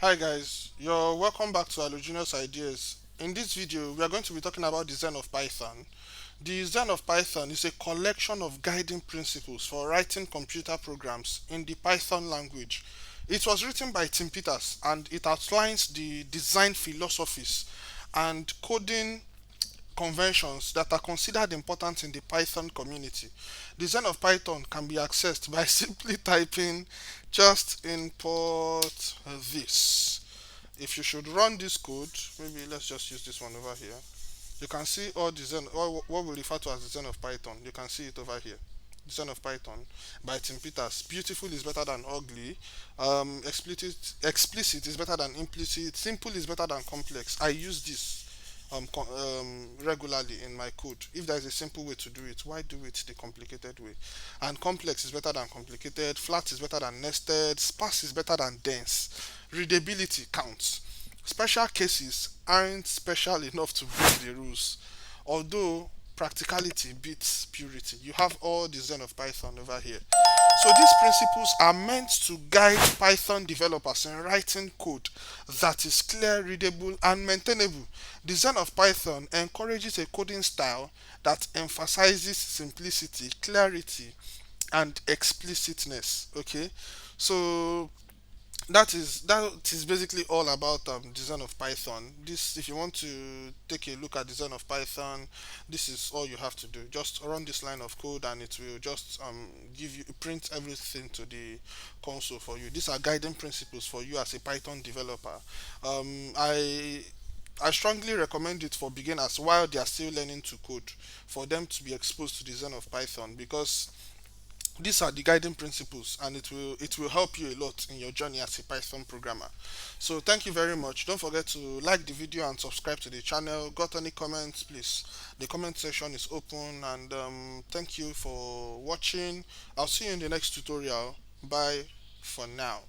Hi guys, you're welcome back to Allogenous Ideas. In this video, we are going to be talking about the Zen of Python. The Zen of Python is a collection of guiding principles for writing computer programs in the Python language. It was written by Tim Peters and it outlines the design philosophies and coding conventions that are considered important in the Python community. The Zen of Python can be accessed by simply typing just import this. If you should run this code, maybe let's just use this one over here. You can see all the Zen, or what we refer to as the Zen of Python. You can see it over here. The Zen of Python by Tim Peters. Beautiful is better than ugly. Explicit is better than implicit. Simple is better than complex. I use this regularly in my code. If there is a simple way to do it, why do it the complicated way? And complex is better than complicated. Flat is better than nested. Sparse is better than dense. Readability counts. Special cases aren't special enough to break the rules, although practicality beats purity. You have all the Zen of Python over here. So these principles are meant to guide Python developers in writing code that is clear, readable, and maintainable. The Zen of Python encourages a coding style that emphasizes simplicity, clarity, and explicitness. Okay, so that is basically all about design of Python. This, if you want to take a look at design of Python, this is all you have to do. Just run this line of code and it will just give you print everything to the console for you. These are guiding principles for you as a Python developer. I strongly recommend it for beginners while they are still learning to code, for them to be exposed to design of Python, because these are the guiding principles and it will help you a lot in your journey as a Python programmer. So thank you very much. Don't forget to like the video and subscribe to the channel. Got any comments, please, the comment section is open. And thank you for watching. I'll see you in the next tutorial. Bye for now.